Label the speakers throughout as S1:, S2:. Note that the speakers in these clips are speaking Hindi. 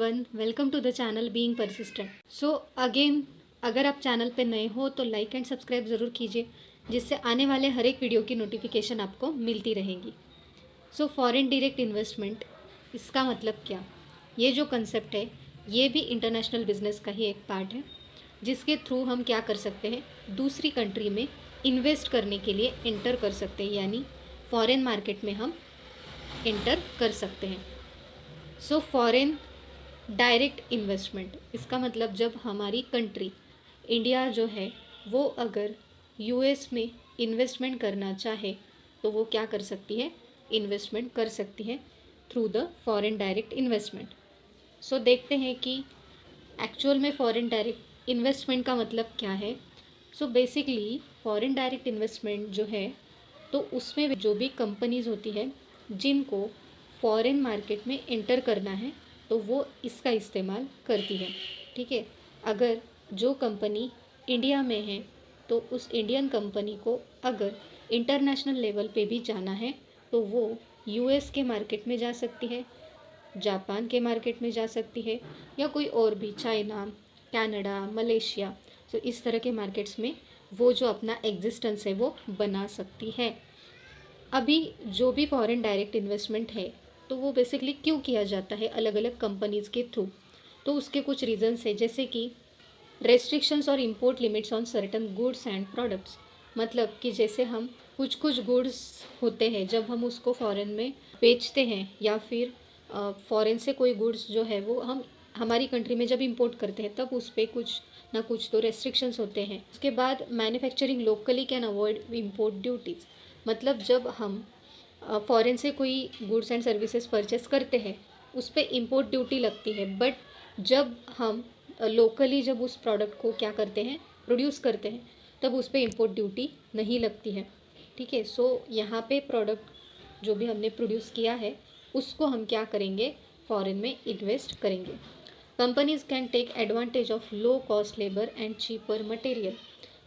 S1: Welcome to the channel being persistent. So again, अगर आप चैनल पे नए हो तो लाइक एंड सब्सक्राइब ज़रूर कीजिए, जिससे आने वाले हर एक वीडियो की नोटिफिकेशन आपको मिलती रहेगी। सो फॉरेन डायरेक्ट इन्वेस्टमेंट, इसका मतलब क्या? ये जो कंसेप्ट है ये भी इंटरनेशनल बिजनेस का ही एक पार्ट है, जिसके थ्रू हम क्या कर सकते हैं, दूसरी कंट्री में इन्वेस्ट करने के लिए एंटर कर सकते हैं, यानी फॉरेन मार्केट में हम एंटर कर सकते हैं। सो फॉरेन डायरेक्ट इन्वेस्टमेंट, इसका मतलब जब हमारी कंट्री इंडिया जो है वो अगर यूएस में इन्वेस्टमेंट करना चाहे तो वो क्या कर सकती है, इन्वेस्टमेंट कर सकती है through the foreign direct investment. So देखते हैं कि एक्चुअल में फॉरेन डायरेक्ट इन्वेस्टमेंट का मतलब क्या है। So basically foreign direct investment जो है तो उसमें जो भी कंपनीज होती है जिनको फॉरेन मार्केट में एंटर करना है तो वो इसका इस्तेमाल करती है। ठीक है, अगर जो कंपनी इंडिया में है तो उस इंडियन कंपनी को अगर इंटरनेशनल लेवल पे भी जाना है तो वो यूएस के मार्केट में जा सकती है, जापान के मार्केट में जा सकती है, या कोई और भी, चाइना, कनाडा, मलेशिया। तो इस तरह के मार्केट्स में वो जो अपना एग्जिस्टेंस है वो बना सकती है। अभी जो भी फॉरेन डायरेक्ट इन्वेस्टमेंट है तो वो बेसिकली क्यों किया जाता है अलग अलग कंपनीज़ के थ्रू, तो उसके कुछ रीजंस है, जैसे कि रेस्ट्रिक्शंस और import limits on certain goods and products. मतलब कि जैसे हम कुछ गुड्स होते हैं जब हम उसको फॉरेन में बेचते हैं, या फिर फॉरेन से कोई गुड्स जो है वो हम हमारी कंट्री में जब इंपोर्ट करते हैं तब उस पर कुछ ना कुछ तो रेस्ट्रिक्शंस होते हैं। उसके बाद manufacturing locally can avoid import duties. मतलब जब हम फॉरेन से कोई गुड्स एंड सर्विसेज परचेस करते हैं उस पर इम्पोर्ट ड्यूटी लगती है, बट जब हम लोकली जब उस प्रोडक्ट को क्या करते हैं, प्रोड्यूस करते हैं, तब उस पर इम्पोर्ट ड्यूटी नहीं लगती है। ठीक है, सो यहाँ पे प्रोडक्ट जो भी हमने प्रोड्यूस किया है उसको हम क्या करेंगे, फॉरेन में इन्वेस्ट करेंगे। Companies can take advantage of low cost labour and cheaper material.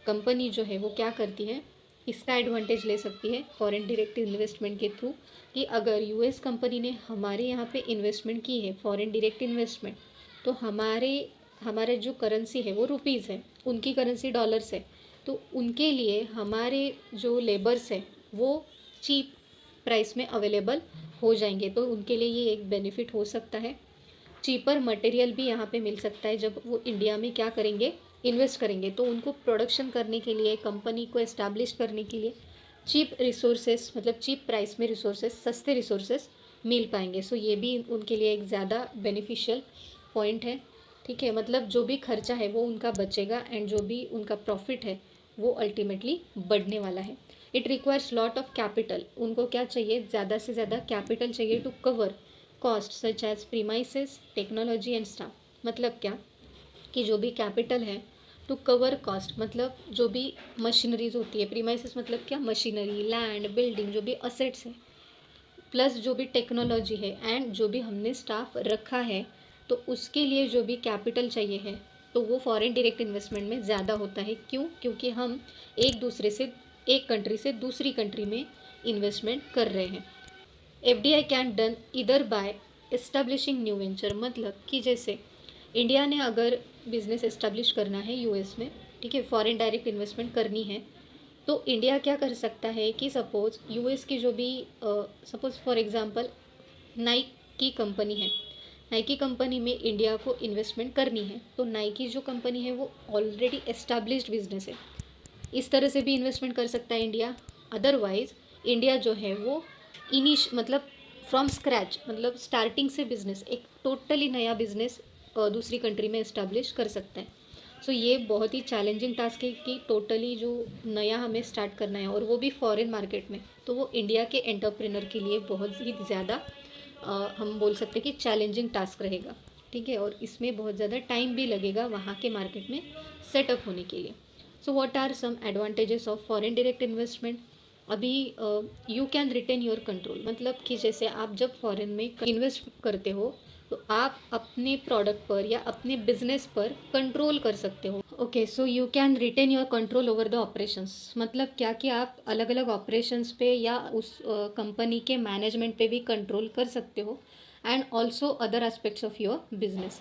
S1: Company जो है वो क्या करती है, इसका एडवांटेज ले सकती है फॉरेन डायरेक्ट इन्वेस्टमेंट के थ्रू, कि अगर यूएस कंपनी ने हमारे यहाँ पे इन्वेस्टमेंट की है फॉरेन डायरेक्ट इन्वेस्टमेंट, तो हमारे जो करेंसी है वो रुपीज़ है, उनकी करेंसी डॉलर्स है, तो उनके लिए हमारे जो लेबर्स है वो चीप प्राइस में अवेलेबल हो जाएंगे, तो उनके लिए ये एक बेनिफिट हो सकता है। चीपर मटेरियल भी यहाँ पे मिल सकता है, जब वो इंडिया में क्या करेंगे, इन्वेस्ट करेंगे, तो उनको प्रोडक्शन करने के लिए, कंपनी को एस्टैब्लिश करने के लिए चीप रिसोर्सेस, मतलब चीप प्राइस में रिसोर्सेस, सस्ते रिसोर्सेस मिल पाएंगे। सो ये भी उनके लिए एक ज़्यादा बेनिफिशियल पॉइंट है। ठीक है, मतलब जो भी खर्चा है वो उनका बचेगा एंड जो भी उनका प्रॉफिट है वो अल्टीमेटली बढ़ने वाला है। It requires lot of capital. उनको क्या चाहिए, ज़्यादा से ज़्यादा कैपिटल चाहिए to cover cost such as premises, technology and staff. मतलब क्या, कि जो भी कैपिटल है टू कवर कॉस्ट, मतलब जो भी मशीनरीज होती है, प्रीमाइसेस मतलब क्या, मशीनरी, लैंड, बिल्डिंग, जो भी असेट्स है, प्लस जो भी टेक्नोलॉजी है एंड जो भी हमने स्टाफ रखा है, तो उसके लिए जो भी कैपिटल चाहिए है तो वो फॉरेन डायरेक्ट इन्वेस्टमेंट में ज़्यादा होता है। क्यों? क्योंकि हम एक कंट्री से दूसरी कंट्री में इन्वेस्टमेंट कर रहे हैं। एफडीआई कैन डन इधर बाय एस्टेब्लिशिंग न्यू वेंचर। मतलब कि जैसे इंडिया ने अगर बिजनेस एस्टेब्लिश करना है यूएस में, ठीक है, फॉरेन डायरेक्ट इन्वेस्टमेंट करनी है, तो इंडिया क्या कर सकता है कि सपोज़ यूएस की जो भी, सपोज़ फॉर एग्जांपल नाइक की कंपनी है, नाइकी कंपनी में इंडिया को इन्वेस्टमेंट करनी है, तो नाइकी जो कंपनी है वो ऑलरेडी एस्टैब्लिश्ड बिजनेस है, इस तरह से भी इन्वेस्टमेंट कर सकता है इंडिया। अदरवाइज इंडिया जो है वो मतलब फ्रॉम स्क्रैच, मतलब स्टार्टिंग से बिजनेस, एक टोटली नया बिजनेस दूसरी कंट्री में इस्टेब्लिश कर सकता है। सो ये बहुत ही चैलेंजिंग टास्क है कि टोटली जो नया हमें स्टार्ट करना है और वो भी फॉरेन मार्केट में, तो वो इंडिया के एंटरप्रेनर के लिए बहुत ही ज़्यादा हम बोल सकते हैं कि चैलेंजिंग टास्क रहेगा। ठीक है, और इसमें बहुत ज़्यादा टाइम भी लगेगा वहाँ के मार्केट में सेटअप होने के लिए। So what are some advantages of foreign direct investment? अभी you can retain your control. मतलब कि जैसे आप जब फॉरेन में इन्वेस्ट करते हो तो आप अपने प्रोडक्ट पर या अपने बिजनेस पर कंट्रोल कर सकते हो। Okay, so you can retain your control over the operations. मतलब क्या, कि आप अलग अलग ऑपरेशंस पे या उस कंपनी के मैनेजमेंट पे भी कंट्रोल कर सकते हो। And also other aspects of your business.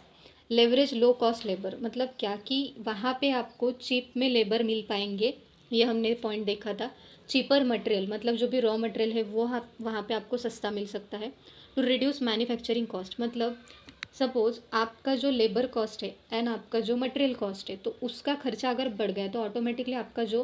S1: Leverage low cost labour, मतलब क्या कि वहाँ पे आपको चीप में लेबर मिल पाएंगे, ये हमने पॉइंट देखा था। चीपर मटेरियल, मतलब जो भी रॉ मटेरियल है वो वहाँ पे आपको सस्ता मिल सकता है। टू रिड्यूस मैन्युफैक्चरिंग कॉस्ट, मतलब सपोज आपका जो लेबर कॉस्ट है एंड आपका जो मटेरियल कॉस्ट है, तो उसका खर्चा अगर बढ़ गया तो ऑटोमेटिकली आपका जो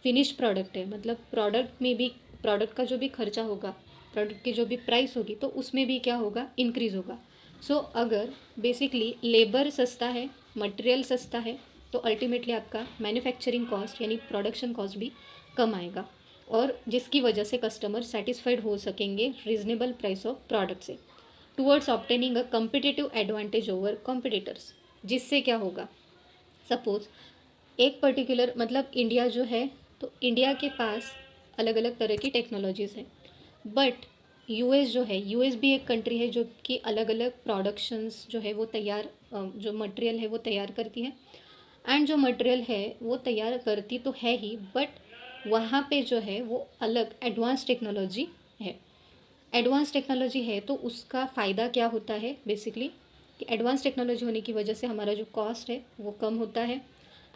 S1: फिनिश प्रोडक्ट है, मतलब प्रोडक्ट में भी, प्रोडक्ट का जो भी खर्चा होगा, प्रोडक्ट की जो भी प्राइस होगी, तो उसमें भी क्या होगा, इंक्रीज़ होगा। सो अगर बेसिकली लेबर सस्ता है, मटेरियल सस्ता है, तो अल्टीमेटली आपका मैन्युफैक्चरिंग कॉस्ट यानी प्रोडक्शन कॉस्ट भी कम आएगा, और जिसकी वजह से कस्टमर सेटिस्फाइड हो सकेंगे रीजनेबल प्राइस ऑफ प्रोडक्ट से, टूवर्ड्स ऑब्टेनिंग अ कम्पिटिटिव एडवांटेज ओवर कॉम्पिटिटर्स। जिससे क्या होगा, सपोज एक पर्टिकुलर, मतलब इंडिया जो है, तो इंडिया के पास अलग अलग तरह की टेक्नोलॉजीज़ हैं, बट यूएस जो है, यूएस भी एक कंट्री है जो कि अलग अलग प्रोडक्शंस जो है वो तैयार, जो मटेरियल है वो तैयार करती है, एंड जो मटेरियल है वो तैयार करती तो है ही, बट वहाँ पे जो है वो अलग एडवांस टेक्नोलॉजी है। एडवांस टेक्नोलॉजी है तो उसका फ़ायदा क्या होता है बेसिकली, कि एडवांस टेक्नोलॉजी होने की वजह से हमारा जो कॉस्ट है वो कम होता है,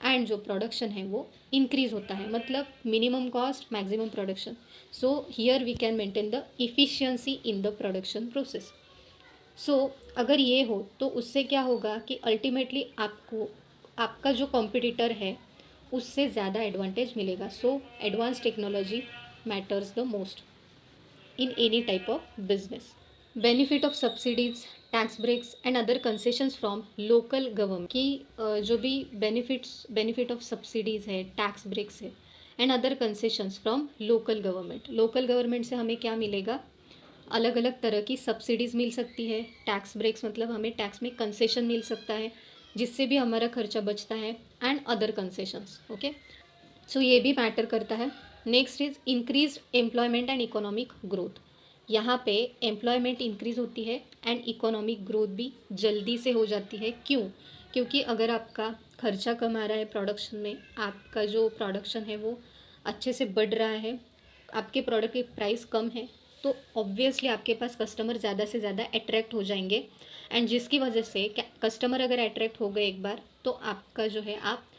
S1: एंड जो प्रोडक्शन है वो इंक्रीज़ होता है, मतलब minimum cost maximum production. So here we can maintain the efficiency in the production process. So अगर ये हो तो उससे क्या होगा कि अल्टीमेटली आपको आपका जो कॉम्पिटिटर है उससे ज़्यादा एडवांटेज मिलेगा। So advance technology matters the most in any type of business. Benefit of subsidies, tax breaks and other concessions from local government, कि जो भी बेनिफिट ऑफ सब्सिडीज़ है, टैक्स ब्रेक्स है, and other concessions from local government. Local government से हमें क्या मिलेगा, अलग अलग तरह की सब्सिडीज़ मिल सकती है। टैक्स ब्रेक्स मतलब हमें टैक्स में कंसेशन मिल सकता है, जिससे भी हमारा खर्चा बचता है, and other concessions. Okay, so ये भी मैटर करता है। Next is increase employment and economic growth. यहाँ पे एम्प्लॉयमेंट इंक्रीज होती है एंड इकोनॉमिक ग्रोथ भी जल्दी से हो जाती है। क्यों? क्योंकि अगर आपका खर्चा कम आ रहा है प्रोडक्शन में, आपका जो प्रोडक्शन है वो अच्छे से बढ़ रहा है, आपके प्रोडक्ट की प्राइस कम है, तो ऑब्वियसली आपके पास कस्टमर ज़्यादा से ज़्यादा अट्रैक्ट हो जाएंगे, एंड जिसकी वजह से कस्टमर अगर अट्रैक्ट हो गए एक बार, तो आपका जो है आप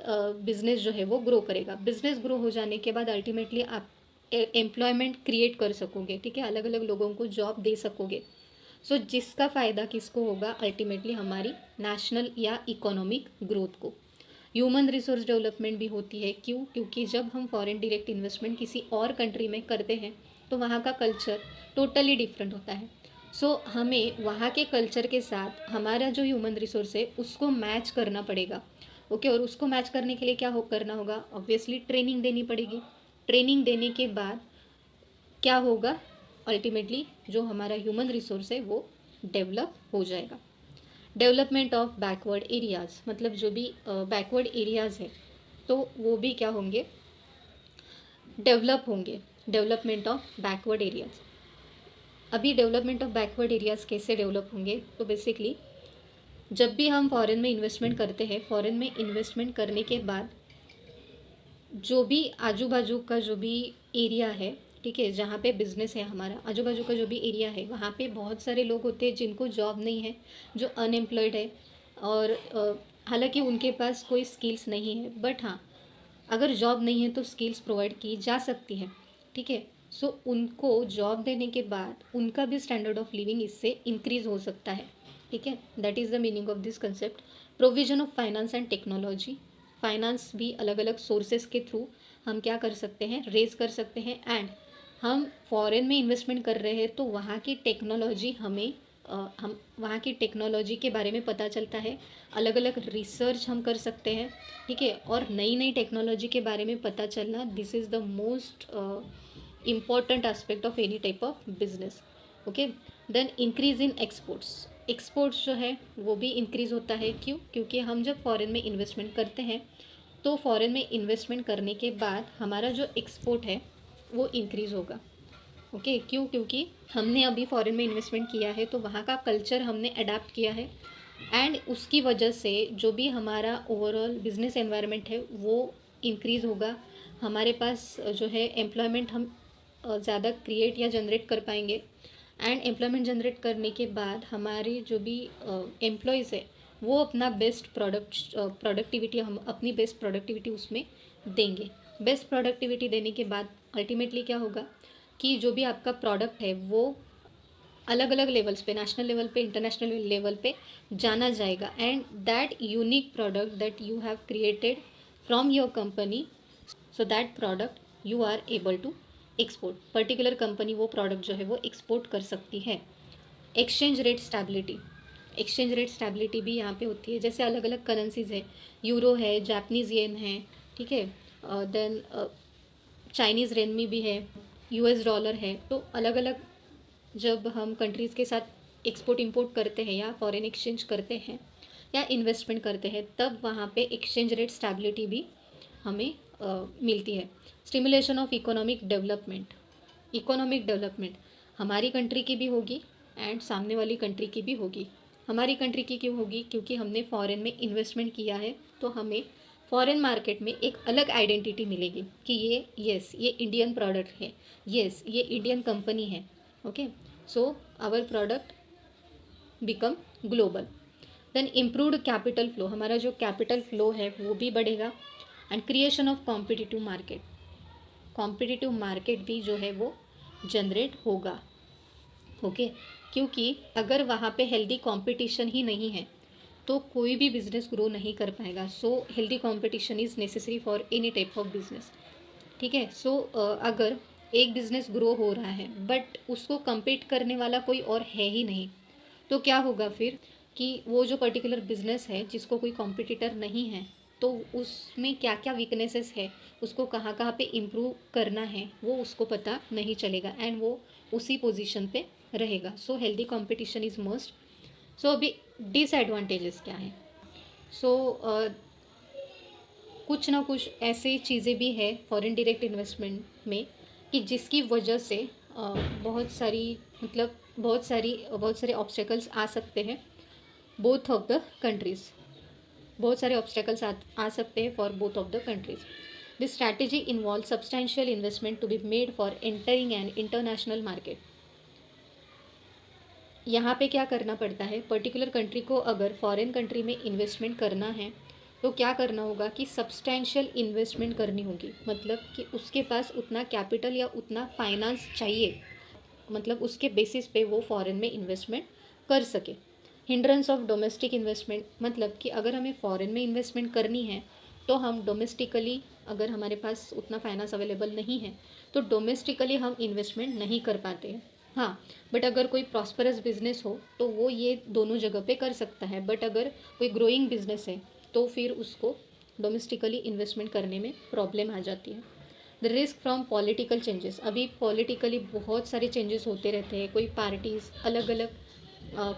S1: बिज़नेस जो है वो ग्रो करेगा। बिज़नेस ग्रो हो जाने के बाद अल्टीमेटली आप एम्प्लॉयमेंट क्रिएट कर सकोगे, ठीक है, अलग अलग लोगों को जॉब दे सकोगे। सो जिसका फ़ायदा किसको होगा, अल्टीमेटली हमारी नेशनल या इकोनॉमिक ग्रोथ को। ह्यूमन रिसोर्स डेवलपमेंट भी होती है। क्यों? क्योंकि जब हम फॉरेन डायरेक्ट इन्वेस्टमेंट किसी और कंट्री में करते हैं तो वहाँ का कल्चर टोटली डिफरेंट होता है। सो हमें वहाँ के कल्चर के साथ हमारा जो ह्यूमन रिसोर्स है उसको मैच करना पड़ेगा। ओके, और उसको मैच करने के लिए क्या करना होगा, ऑब्वियसली ट्रेनिंग देनी पड़ेगी। ट्रेनिंग देने के बाद क्या होगा, अल्टीमेटली जो हमारा ह्यूमन रिसोर्स है वो डेवलप हो जाएगा। डेवलपमेंट ऑफ बैकवर्ड एरियाज़, मतलब जो भी बैकवर्ड एरियाज़ है तो वो भी क्या होंगे, डेवलप होंगे। डेवलपमेंट ऑफ बैकवर्ड एरियाज़, अभी डेवलपमेंट ऑफ बैकवर्ड एरियाज़ कैसे डेवलप होंगे, तो बेसिकली जब भी हम फॉरेन में इन्वेस्टमेंट करते हैं, फॉरेन में इन्वेस्टमेंट करने के बाद जो भी आजू बाजू का जो भी एरिया है, ठीक है, जहाँ पे बिजनेस है हमारा, आजू बाजू का जो भी एरिया है वहाँ पे बहुत सारे लोग होते हैं जिनको जॉब नहीं है, जो अनएम्प्लॉयड है, और हालांकि उनके पास कोई स्किल्स नहीं है, बट हाँ, अगर जॉब नहीं है तो स्किल्स प्रोवाइड की जा सकती है, ठीक है। सो उनको जॉब देने के बाद उनका भी स्टैंडर्ड ऑफ लिविंग इससे इंक्रीज हो सकता है, ठीक है। That is the meaning of this concept. Provision of finance and technology, finance भी अलग अलग सोर्सेज के थ्रू हम क्या कर सकते हैं, रेज कर सकते हैं, एंड हम फॉरेन में इन्वेस्टमेंट कर रहे हैं तो वहाँ की टेक्नोलॉजी हमें हम वहाँ की टेक्नोलॉजी के बारे में पता चलता है, अलग अलग रिसर्च हम कर सकते हैं, ठीक है, और नई नई टेक्नोलॉजी के बारे में पता चलना, this is the most important aspect of any type of business. Okay, then increase in exports, exports जो है वो भी इंक्रीज़ होता है। क्यों? क्योंकि हम जब फॉरेन में इन्वेस्टमेंट करते हैं तो फॉरेन में इन्वेस्टमेंट करने के बाद हमारा जो एक्सपोर्ट है वो इंक्रीज़ होगा। ओके, क्यों? क्योंकि हमने अभी फॉरेन में इन्वेस्टमेंट किया है तो वहाँ का कल्चर हमने अडाप्ट किया है, एंड उसकी वजह से जो भी हमारा ओवरऑल बिजनेस एनवायरनमेंट है वो इंक्रीज़ होगा। हमारे पास जो है एम्प्लॉयमेंट हम ज़्यादा क्रिएट या जनरेट कर पाएंगे, एंड एम्प्लॉयमेंट जनरेट करने के बाद हमारे जो भी एम्प्लॉयज़ है वो अपना बेस्ट प्रोडक्टिविटी हम अपनी बेस्ट प्रोडक्टिविटी उसमें देंगे। बेस्ट प्रोडक्टिविटी देने के बाद अल्टीमेटली क्या होगा कि जो भी आपका प्रोडक्ट है वो अलग अलग लेवल्स पे, नेशनल लेवल पे, इंटरनेशनल लेवल पे जाना जाएगा। And that unique product that you have created from your company, so that product you are able to export. Particular company वो प्रोडक्ट जो है वो एक्सपोर्ट कर सकती है। Exchange rate stability, exchange rate stability भी यहाँ पे होती है। जैसे अलग अलग करेंसीज है, यूरो है, जापानीज़ येन है, ठीक है, देन चाइनीज़ रेनमी भी है, यूएस डॉलर है। तो अलग अलग जब हम कंट्रीज़ के साथ एक्सपोर्ट इंपोर्ट करते हैं या फॉरेन एक्सचेंज करते हैं या इन्वेस्टमेंट करते हैं, तब वहाँ पे एक्सचेंज रेट स्टेबिलिटी भी हमें मिलती है। Stimulation of economic development, economic development हमारी कंट्री की भी होगी एंड सामने वाली कंट्री की भी होगी। हमारी कंट्री की क्यों होगी? क्योंकि हमने फॉरेन में इन्वेस्टमेंट किया है, तो हमें फॉरेन मार्केट में एक अलग आइडेंटिटी मिलेगी कि ये इंडियन प्रोडक्ट है, ये इंडियन कंपनी है। Okay, so our product become global. Then improved capital flow, हमारा जो कैपिटल फ्लो है वो भी बढ़ेगा। And creation of competitive market, competitive market भी जो है वो जनरेट होगा। ओके, क्योंकि अगर वहाँ पे हेल्दी कंपटीशन ही नहीं है तो कोई भी बिजनेस ग्रो नहीं कर पाएगा। सो healthy competition is necessary for any type of business. ठीक है, सो अगर एक बिजनेस ग्रो हो रहा है बट उसको compete करने वाला कोई और है ही नहीं, तो क्या होगा फिर कि वो जो पर्टिकुलर बिजनेस है जिसको कोई कॉम्पिटिटर नहीं है, तो उसमें क्या क्या वीकनेसेस है, उसको कहाँ कहाँ पे इम्प्रूव करना है, वो उसको पता नहीं चलेगा एंड वो उसी पोजीशन पे रहेगा। So healthy competition is must. So अभी डिसएडवांटेजेस क्या हैं? सो कुछ ना कुछ ऐसे चीज़ें भी है फॉरेन डायरेक्ट इन्वेस्टमेंट में कि जिसकी वजह से बहुत सारी मतलब बहुत सारे ऑब्स्टेकल्स आ सकते हैं बोथ ऑफ द कंट्रीज़, बहुत सारे ऑब्स्टेकल्स आ सकते हैं for both of the countries. This strategy involve substantial investment to be made for entering an international market. यहाँ पे क्या करना पड़ता है, पर्टिकुलर कंट्री को अगर फॉरेन कंट्री में इन्वेस्टमेंट करना है तो क्या करना होगा कि सब्सटैंशियल इन्वेस्टमेंट करनी होगी। मतलब कि उसके पास उतना कैपिटल या उतना फाइनेंस चाहिए, मतलब उसके बेसिस पे वो फॉरेन में इन्वेस्टमेंट कर सके। हिंड्रेंस ऑफ डोमेस्टिक इन्वेस्टमेंट, मतलब कि अगर हमें फॉरेन में इन्वेस्टमेंट करनी है तो हम डोमेस्टिकली, अगर हमारे पास उतना फाइनेंस अवेलेबल नहीं है तो डोमेस्टिकली हम इन्वेस्टमेंट नहीं कर पाते हैं। हाँ, बट अगर कोई प्रॉस्परस बिजनेस हो तो वो ये दोनों जगह पे कर सकता है। बट अगर कोई ग्रोइंग बिजनेस है तो फिर उसको डोमेस्टिकली इन्वेस्टमेंट करने में प्रॉब्लम आ जाती है। The risk from political changes, अभी पॉलिटिकली बहुत सारे चेंजेस होते रहते हैं। कोई पार्टीज़ अलग अलग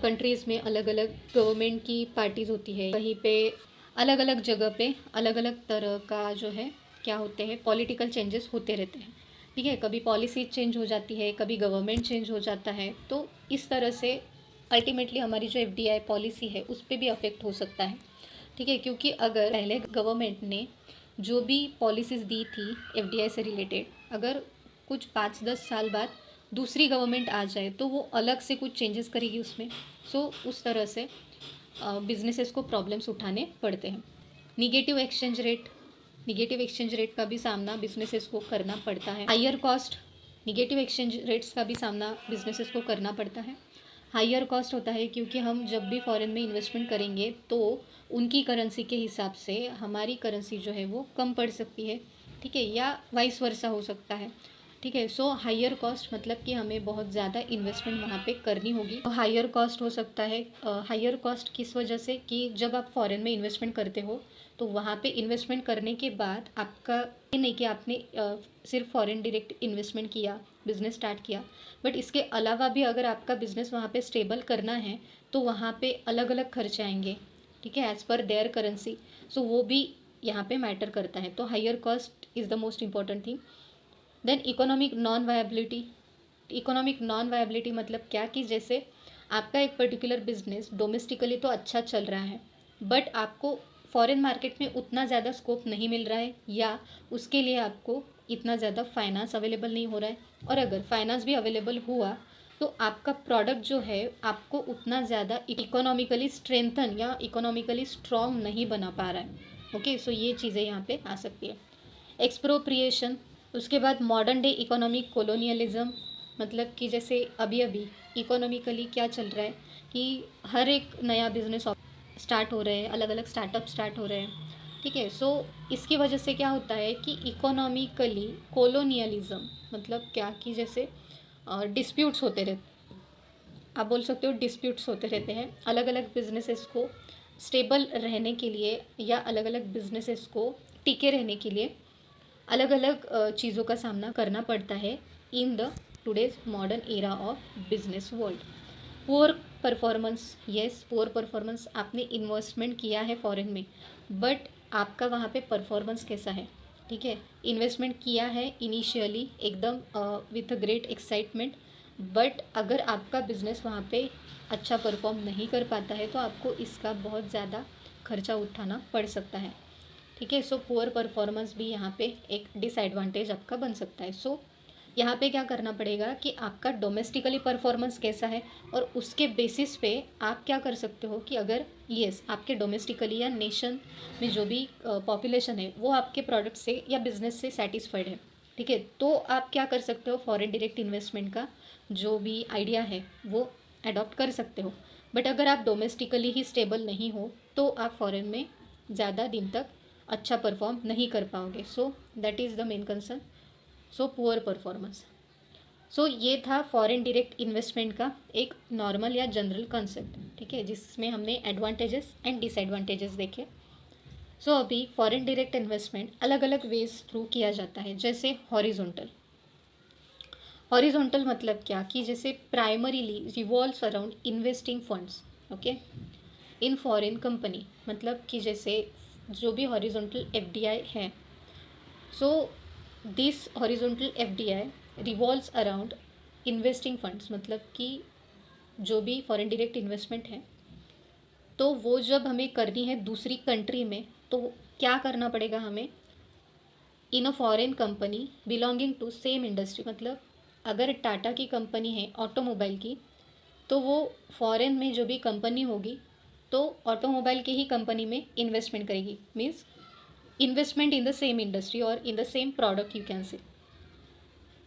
S1: कंट्रीज़ में अलग अलग गवर्नमेंट की पार्टीज़ होती है, कहीं पे अलग अलग जगह पे अलग अलग तरह का जो है क्या होते हैं पॉलिटिकल चेंजेस होते रहते हैं। ठीक है, कभी पॉलिसी चेंज हो जाती है, कभी गवर्नमेंट चेंज हो जाता है। तो इस तरह से अल्टीमेटली हमारी जो FDI पॉलिसी है उस पर भी अफेक्ट हो सकता है। ठीक है, क्योंकि अगर पहले गवर्नमेंट ने जो भी पॉलिसीज़ दी थी FDI से रिलेटेड, अगर कुछ 5-10 साल बाद दूसरी गवर्नमेंट आ जाए तो वो अलग से कुछ चेंजेस करेगी उसमें। सो उस तरह से बिजनेसेस को प्रॉब्लम्स उठाने पड़ते हैं। Negative exchange rate, negative exchange rate का भी सामना बिजनेसेस को करना पड़ता है। Higher cost, negative exchange rates का भी सामना बिजनेसेस को करना पड़ता है। हायर कॉस्ट होता है क्योंकि हम जब भी फॉरेन में इन्वेस्टमेंट करेंगे तो उनकी करेंसी के हिसाब से हमारी करेंसी जो है वो कम पड़ सकती है। ठीक है, या वाइस वर्सा हो सकता है। ठीक है, सो हायर कॉस्ट मतलब कि हमें बहुत ज़्यादा इन्वेस्टमेंट वहाँ पे करनी होगी। हायर कॉस्ट हो सकता है, हायर कॉस्ट किस वजह से कि जब आप फॉरेन में इन्वेस्टमेंट करते हो तो वहाँ पे इन्वेस्टमेंट करने के बाद आपका ये नहीं कि आपने सिर्फ फॉरेन डायरेक्ट इन्वेस्टमेंट किया, बिज़नेस स्टार्ट किया, बट इसके अलावा भी अगर आपका बिज़नेस वहाँ पे स्टेबल करना है तो वहाँ पे अलग अलग खर्चे आएंगे। ठीक है, एज़ पर देयर करेंसी। सो वो भी यहाँ पे मैटर करता है। तो higher cost is the most important thing. Then economic non viability, economic non viability मतलब क्या कि जैसे आपका एक पर्टिकुलर बिजनेस डोमेस्टिकली तो अच्छा चल रहा है बट आपको फॉरेन मार्केट में उतना ज़्यादा स्कोप नहीं मिल रहा है या उसके लिए आपको इतना ज़्यादा फाइनेंस अवेलेबल नहीं हो रहा है, और अगर फाइनेंस भी अवेलेबल हुआ तो आपका प्रोडक्ट जो है आपको उतना ज़्यादा इकोनॉमिकली स्ट्रेंथन या इकोनॉमिकली स्ट्रॉन्ग नहीं बना पा रहा है। ओके, सो ये चीज़ें यहाँ पे आ सकती है। एक्सप्रोप्रिएशन, उसके बाद मॉडर्न डे इकोनॉमिक कोलोनियलिज्म, मतलब कि जैसे अभी अभी इकोनॉमिकली क्या चल रहा है कि हर एक नया बिजनेस स्टार्ट हो रहे हैं, अलग अलग स्टार्टअप स्टार्ट हो रहे हैं, ठीक है। सो इसकी वजह से क्या होता है कि इकोनॉमिकली कोलोनियलिज्म मतलब क्या कि जैसे डिस्प्यूट्स होते रहते, आप बोल सकते हो डिस्प्यूट्स होते रहते हैं अलग अलग बिजनेसेस को स्टेबल रहने के लिए या अलग अलग बिजनेसेस को टिके रहने के लिए अलग अलग चीज़ों का सामना करना पड़ता है in the today's modern era of business world. Poor performance, yes poor performance, आपने इन्वेस्टमेंट किया है फॉरेन में बट आपका वहाँ पे परफॉर्मेंस कैसा है, ठीक है। इन्वेस्टमेंट किया है इनिशियली एकदम with a great excitement, but अगर आपका बिजनेस वहाँ पे अच्छा परफॉर्म नहीं कर पाता है तो आपको इसका बहुत ज़्यादा खर्चा उठाना पड़ सकता है, ठीक है। सो पुअर परफॉर्मेंस भी यहाँ पे एक डिसएडवांटेज आपका बन सकता है। सो यहाँ पे क्या करना पड़ेगा कि आपका डोमेस्टिकली परफॉर्मेंस कैसा है और उसके बेसिस पे आप क्या कर सकते हो कि अगर येस आपके डोमेस्टिकली या नेशन में जो भी पॉपुलेशन है वो आपके प्रोडक्ट से या बिजनेस से सेटिस्फाइड है, ठीक है, तो आप क्या कर सकते हो फॉरेन डायरेक्ट इन्वेस्टमेंट का जो भी आइडिया है वो अडॉप्ट कर सकते हो। बट अगर आप डोमेस्टिकली ही स्टेबल नहीं हो तो आप फॉरेन में ज़्यादा दिन तक अच्छा परफॉर्म नहीं कर पाओगे। So that is the main concern. So poor performance. So ये था फॉरेन डायरेक्ट इन्वेस्टमेंट का एक नॉर्मल या जनरल कंसेप्ट, ठीक है, जिसमें हमने एडवांटेजेस एंड डिसएडवांटेजेस देखे। सो अभी फॉरेन डायरेक्ट इन्वेस्टमेंट अलग अलग वेज थ्रू किया जाता है, जैसे हॉरिजॉन्टल। हॉरिजॉन्टल मतलब क्या कि जैसे primarily revolves around investing funds, okay, in foreign company, मतलब कि जैसे जो भी हॉरिजॉन्टल एफडीआई है, so this horizontal FDI revolves around investing funds, मतलब कि जो भी फॉरेन डायरेक्ट इन्वेस्टमेंट है तो वो जब हमें करनी है दूसरी कंट्री में तो क्या करना पड़ेगा हमें, in a foreign company belonging to same industry, मतलब अगर टाटा की कंपनी है ऑटोमोबाइल की तो वो फॉरेन में जो भी कंपनी होगी तो ऑटोमोबाइल की ही कंपनी में इन्वेस्टमेंट करेगी, means investment in the same industry और in the same product, you can say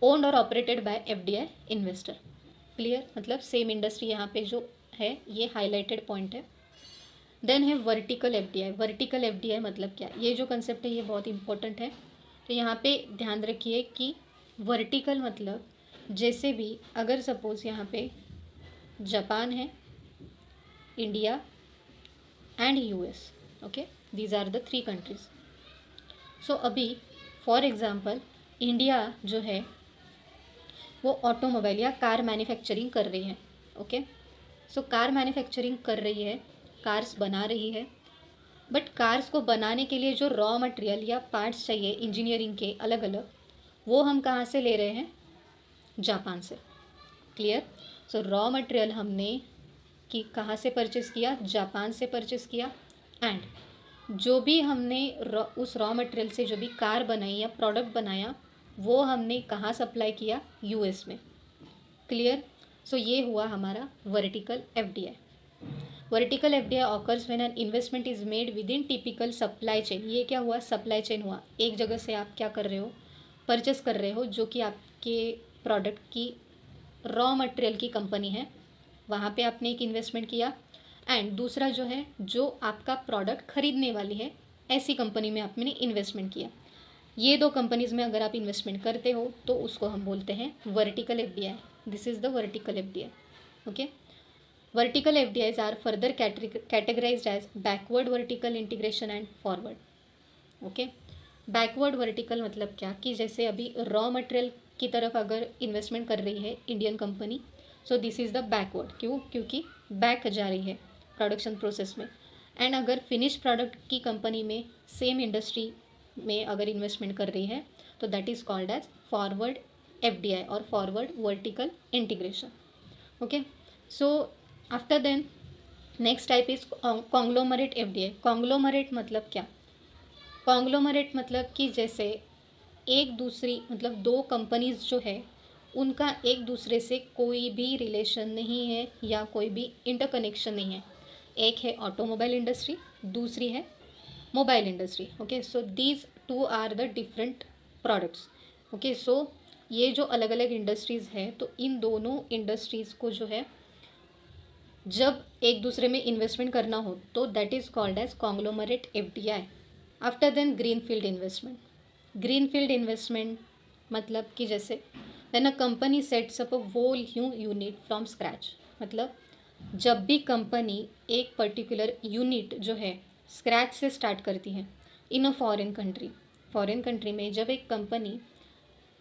S1: owned और operated by FDI investor. Clear, मतलब सेम इंडस्ट्री यहाँ पे जो है ये हाईलाइटेड पॉइंट है। देन है वर्टिकल एफडीआई। वर्टिकल एफडीआई मतलब क्या, ये जो कंसेप्ट है ये बहुत इंपॉर्टेंट है, तो यहाँ पे ध्यान रखिए कि वर्टिकल मतलब जैसे भी अगर सपोज यहाँ पे जापान है, India and US, okay, these are the 3 countries. So अभी फॉर एग्जांपल इंडिया जो है वो ऑटोमोबाइल या कार मैन्युफैक्चरिंग कर रही है, ओके। सो कार मैन्युफैक्चरिंग कर रही है, कार्स बना रही है, बट कार्स को बनाने के लिए जो रॉ मटेरियल या पार्ट्स चाहिए इंजीनियरिंग के अलग अलग, वो हम कहाँ से ले रहे हैं, जापान से। क्लियर, सो रॉ मटेरियल हमने कि कहाँ से परचेस किया, जापान से परचेस किया, एंड जो भी हमने उस रॉ मटेरियल से जो भी कार बनाई या प्रोडक्ट बनाया वो हमने कहाँ सप्लाई किया, यूएस में। क्लियर, सो ये हुआ हमारा vertical FDI. Vertical FDI occurs when an investment is made with in typical supply chain. ये क्या हुआ, सप्लाई चेन हुआ, एक जगह से आप क्या कर रहे हो, परचेस कर रहे हो जो कि आपके प्रोडक्ट की रॉ मटेरियल की कंपनी है, वहाँ पे आपने एक इन्वेस्टमेंट किया, एंड दूसरा जो है जो आपका प्रोडक्ट खरीदने वाली है ऐसी कंपनी में आपने इन्वेस्टमेंट किया। ये 2 कंपनीज़ में अगर आप इन्वेस्टमेंट करते हो तो उसको हम बोलते हैं vertical FDI. This is the vertical FDI, okay. Vertical FDIs are further categorised as backward vertical integration and forward, okay. Backward vertical मतलब क्या कि जैसे अभी रॉ मटेरियल की तरफ अगर इन्वेस्टमेंट कर रही है Indian company, so this is the backward, क्यों, क्योंकि बैक जा रही है प्रोडक्शन प्रोसेस में। एंड अगर फिनिश प्रोडक्ट की कंपनी में सेम इंडस्ट्री में अगर इन्वेस्टमेंट कर रही है तो that is called as forward FDI और forward vertical integration, okay. So after then next type is conglomerate FDI. Conglomerate मतलब क्या, कॉन्ग्लोमरेट मतलब कि जैसे एक दूसरी मतलब 2 कंपनीज जो है उनका एक दूसरे से कोई भी रिलेशन नहीं है या कोई भी इंटरकनेक्शन नहीं है। एक है ऑटोमोबाइल इंडस्ट्री, दूसरी है mobile industry. Okay, so these two are the different products. Okay, so ये जो अलग अलग इंडस्ट्रीज़ है, तो इन दोनों इंडस्ट्रीज़ को जो है जब एक दूसरे में इन्वेस्टमेंट करना हो तो that is called as conglomerate FDI। After then green field investment. Green field investment मतलब कि जैसे when a company sets up a whole new unit from scratch, मतलब जब भी कंपनी एक पर्टिकुलर यूनिट जो है स्क्रैच से स्टार्ट करती है इन अ फॉरेन कंट्री में जब एक कंपनी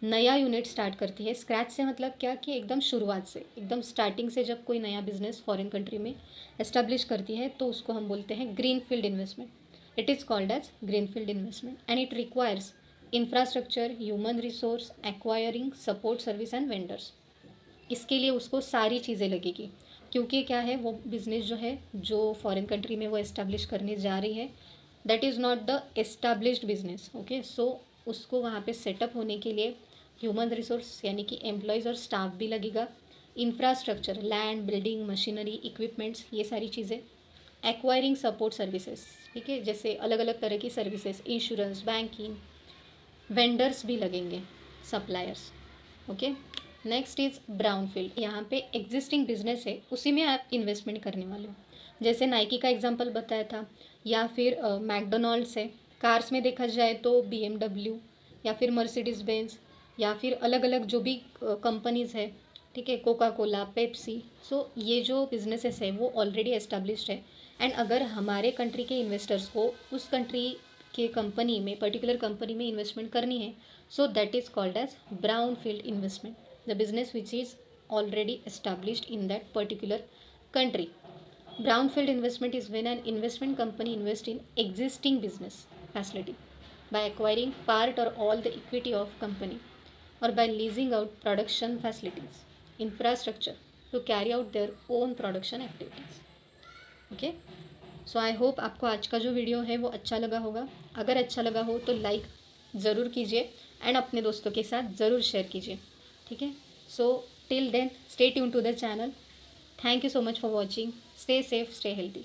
S1: नया यूनिट स्टार्ट करती है स्क्रैच से, मतलब क्या कि एकदम शुरुआत से, एकदम स्टार्टिंग से जब कोई नया बिजनेस फॉरेन कंट्री में एस्टेब्लिश करती है तो उसको हम बोलते हैं green field investment. It is called as green field investment and it requires infrastructure, human resource, acquiring, support service and vendors. इसके लिए उसको सारी चीज़ें लगेगी, क्योंकि क्या है, वो बिज़नेस जो है जो फॉरेन कंट्री में वो एस्टेब्लिश करने जा रही है that is not the established business. Okay, so उसको वहाँ पे सेटअप होने के लिए ह्यूमन रिसोर्स यानी कि एम्प्लॉयज़ और स्टाफ भी लगेगा, infrastructure, land, building, machinery, equipments, ये सारी चीज़ें, एक्वायरिंग सपोर्ट सर्विसेज, ठीक है, जैसे अलग अलग तरह की सर्विसेज, इंश्योरेंस, बैंकिंग, वेंडर्स भी लगेंगे, suppliers. Okay, next is brown field. यहाँ पे एग्जिस्टिंग बिजनेस है उसी में आप इन्वेस्टमेंट करने वाले हो, जैसे नाइकी का एग्जांपल बताया था, या फिर मैकडोनल्ड्स है। कार्स में देखा जाए तो BMW या फिर मर्सिडीज़ बेंज, या फिर अलग अलग जो भी कंपनीज़ है, ठीक है, कोका कोला, पेप्सी। सो ये जो बिजनेसेस है वो ऑलरेडी एस्टेब्लिश्ड है, एंड अगर हमारे कंट्री के इन्वेस्टर्स को उस कंट्री के कंपनी में, पर्टिकुलर कंपनी में इन्वेस्टमेंट करनी है, so that is called as brown field investment, the business which is already established in that particular country. Brownfield investment is when an investment company invests in existing business facility by acquiring part or all the equity of company, or by leasing out production facilities, infrastructure to carry out their own production activities. Okay, so I hope आपको आज का जो वीडियो है वो अच्छा लगा होगा। अगर अच्छा लगा हो तो लाइक ज़रूर कीजिए एंड अपने दोस्तों के साथ ज़रूर शेयर कीजिए, ठीक है। So till then stay tune to the channel. Thank you so much for watching. Stay safe, stay healthy.